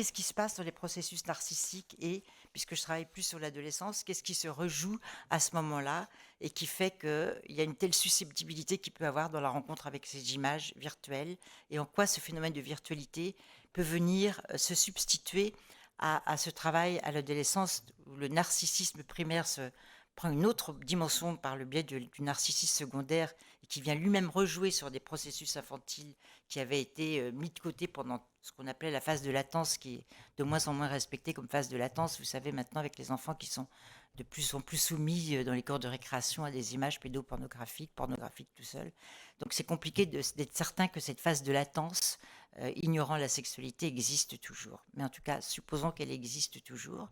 Qu'est-ce qui se passe dans les processus narcissiques et, puisque je travaille plus sur l'adolescence, qu'est-ce qui se rejoue à ce moment-là et qui fait qu'il y a une telle susceptibilité qu'il peut avoir dans la rencontre avec ces images virtuelles et en quoi ce phénomène de virtualité peut venir se substituer à ce travail à l'adolescence où le narcissisme primaire prend une autre dimension par le biais du narcissisme secondaire et qui vient lui-même rejouer sur des processus infantiles qui avaient été mis de côté pendant ce qu'on appelait la phase de latence, qui est de moins en moins respectée comme phase de latence. Vous savez, maintenant, avec les enfants qui sont de plus en plus soumis dans les cours de récréation à des images pédopornographiques, pornographiques tout seul. Donc c'est compliqué d'être certain que cette phase de latence, ignorant la sexualité, existe toujours. Mais en tout cas, supposons qu'elle existe toujours.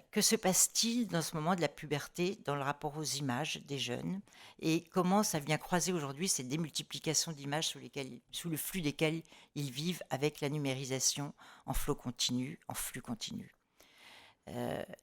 Que se passe-t-il dans ce moment de la puberté dans le rapport aux images des jeunes et comment ça vient croiser aujourd'hui cette démultiplication d'images sous le flux desquelles ils vivent avec la numérisation en flot continu, en flux continu.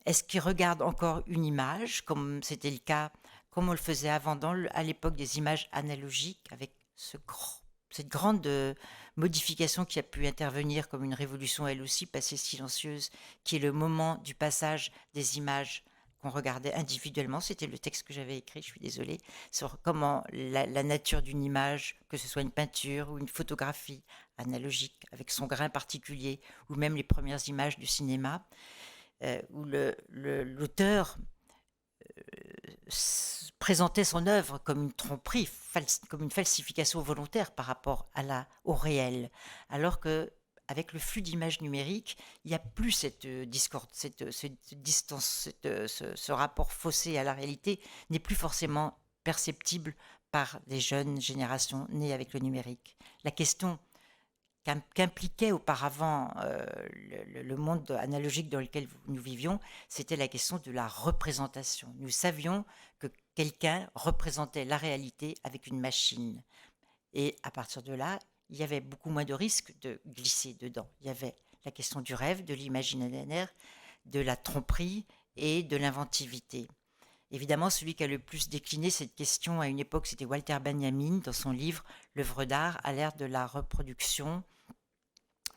Est-ce qu'ils regardent encore une image comme c'était le cas, comme on le faisait avant à l'époque des images analogiques avec cette grande modification qui a pu intervenir comme une révolution elle aussi passée silencieuse, qui est le moment du passage des images qu'on regardait individuellement. C'était le texte que j'avais écrit, je suis désolée, sur comment la nature d'une image, que ce soit une peinture ou une photographie analogique avec son grain particulier, ou même les premières images du cinéma, où l'auteur présentait son œuvre comme une tromperie, comme une falsification volontaire par rapport au réel, alors que avec le flux d'images numériques, il n'y a plus cette discorde, cette distance, ce rapport faussé à la réalité n'est plus forcément perceptible par les jeunes générations nées avec le numérique. La question qu'impliquait auparavant le monde analogique dans lequel nous vivions, c'était la question de la représentation. Nous savions que quelqu'un représentait la réalité avec une machine. Et à partir de là, il y avait beaucoup moins de risques de glisser dedans. Il y avait la question du rêve, de l'imaginaire, de la tromperie et de l'inventivité. Évidemment, celui qui a le plus décliné cette question à une époque, c'était Walter Benjamin dans son livre L'œuvre d'art à l'ère de la reproduction,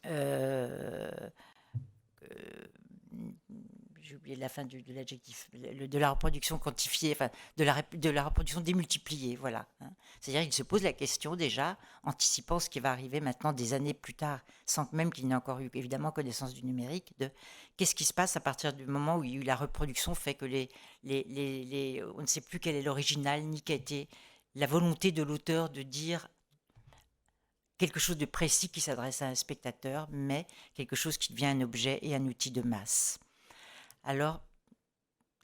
euh, euh, j'ai oublié la fin de l'adjectif, de la reproduction quantifiée, enfin de la reproduction démultipliée, voilà. Hein. C'est-à-dire qu'il se pose la question déjà, anticipant ce qui va arriver maintenant des années plus tard, sans même qu'il n'ait encore eu évidemment connaissance du numérique, de qu'est-ce qui se passe à partir du moment où il y a eu la reproduction fait que on ne sait plus quel est l'original, ni quelle était la volonté de l'auteur de dire quelque chose de précis qui s'adresse à un spectateur, mais quelque chose qui devient un objet et un outil de masse. Alors,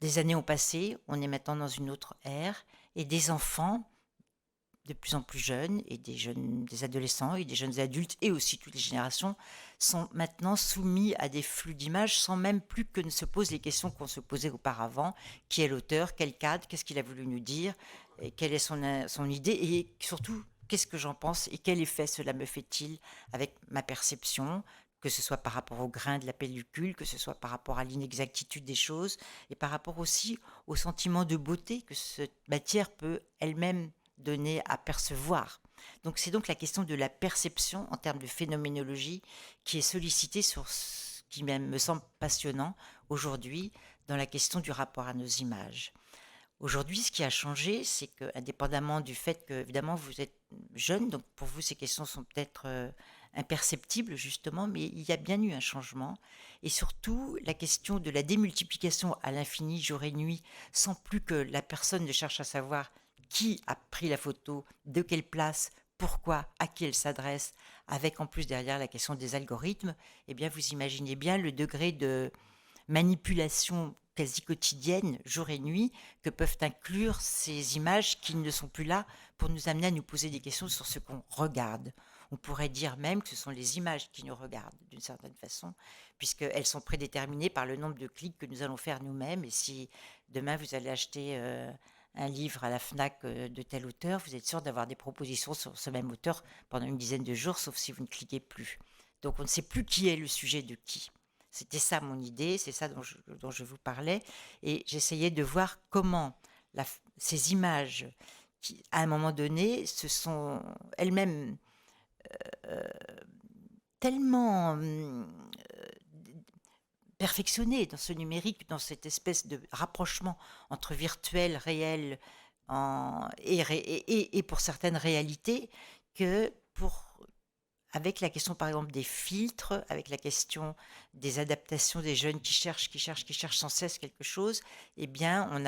des années ont passé, on est maintenant dans une autre ère, et des enfants de plus en plus jeunes, et des adolescents, et des jeunes adultes, et aussi toutes les générations, sont maintenant soumis à des flux d'images sans même plus que ne se posent les questions qu'on se posait auparavant. Qui est l'auteur? Quel cadre? Qu'est-ce qu'il a voulu nous dire? Et quelle est son idée? Et surtout, qu'est-ce que j'en pense? Et quel effet cela me fait-il avec ma perception? Que ce soit par rapport au grain de la pellicule, que ce soit par rapport à l'inexactitude des choses, et par rapport aussi au sentiment de beauté que cette matière peut elle-même donner à percevoir. Donc c'est donc la question de la perception en termes de phénoménologie qui est sollicitée sur ce qui même me semble passionnant aujourd'hui dans la question du rapport à nos images. Aujourd'hui, ce qui a changé, c'est que, indépendamment du fait que, évidemment, vous êtes jeune, donc pour vous, ces questions sont peut-être imperceptibles, justement, mais il y a bien eu un changement. Et surtout, la question de la démultiplication à l'infini, jour et nuit, sans plus que la personne ne cherche à savoir qui a pris la photo, de quelle place, pourquoi, à qui elle s'adresse, avec en plus derrière la question des algorithmes, eh bien, vous imaginez bien le degré de manipulation quasi quotidienne, jour et nuit, que peuvent inclure ces images qui ne sont plus là pour nous amener à nous poser des questions sur ce qu'on regarde. On pourrait dire même que ce sont les images qui nous regardent d'une certaine façon, puisqu'elles sont prédéterminées par le nombre de clics que nous allons faire nous-mêmes. Et si demain vous allez acheter un livre à la FNAC de tel auteur, vous êtes sûr d'avoir des propositions sur ce même auteur pendant une dizaine de jours, sauf si vous ne cliquez plus. Donc on ne sait plus qui est le sujet de qui. C'était ça mon idée, c'est ça dont je vous parlais. Et j'essayais de voir comment ces images, qui, à un moment donné, se sont elles-mêmes tellement perfectionner dans ce numérique, dans cette espèce de rapprochement entre virtuel, réel et pour certaines réalités, que pour avec la question, par exemple, des filtres, avec la question des adaptations des jeunes qui cherchent sans cesse quelque chose, eh bien, on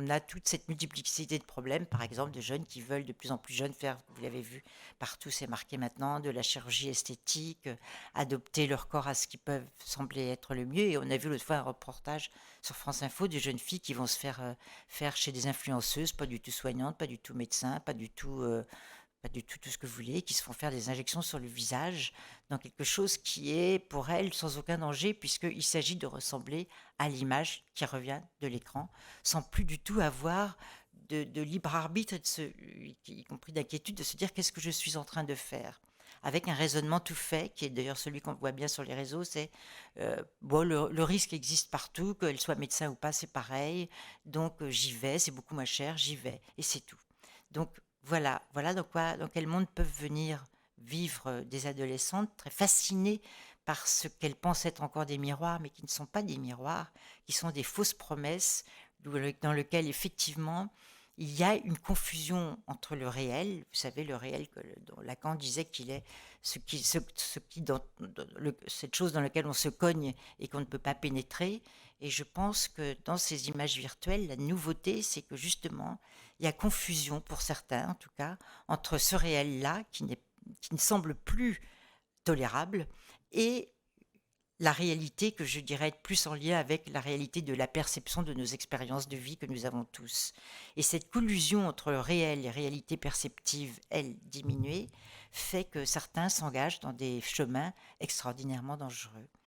a toute cette multiplicité de problèmes, par exemple, de jeunes qui veulent de plus en plus jeunes faire, vous l'avez vu, partout c'est marqué maintenant, de la chirurgie esthétique, adopter leur corps à ce qui peut sembler être le mieux. Et on a vu l'autre fois un reportage sur France Info de jeunes filles qui vont se faire chez des influenceuses, pas du tout soignantes, pas du tout médecins, pas du tout tout ce que vous voulez, qui se font faire des injections sur le visage dans quelque chose qui est pour elles sans aucun danger puisqu'il s'agit de ressembler à l'image qui revient de l'écran sans plus du tout avoir de libre arbitre, y compris d'inquiétude, de se dire qu'est-ce que je suis en train de faire. Avec un raisonnement tout fait, qui est d'ailleurs celui qu'on voit bien sur les réseaux, c'est bon, le risque existe partout, qu'elle soit médecin ou pas, c'est pareil, donc j'y vais, c'est beaucoup moins cher, j'y vais, et c'est tout. Donc voilà dans quel monde peuvent venir vivre des adolescentes très fascinées par ce qu'elles pensent être encore des miroirs, mais qui ne sont pas des miroirs, qui sont des fausses promesses dans lequel effectivement il y a une confusion entre le réel, vous savez, le réel dont Lacan disait qu'il est ce qui cette chose dans laquelle on se cogne et qu'on ne peut pas pénétrer. Et je pense que dans ces images virtuelles, la nouveauté, c'est que justement, il y a confusion, pour certains en tout cas, entre ce réel-là, qui ne semble plus tolérable, et la réalité que je dirais être plus en lien avec la réalité de la perception de nos expériences de vie que nous avons tous. Et cette collusion entre le réel et réalité perceptive, elle, diminuée, fait que certains s'engagent dans des chemins extraordinairement dangereux.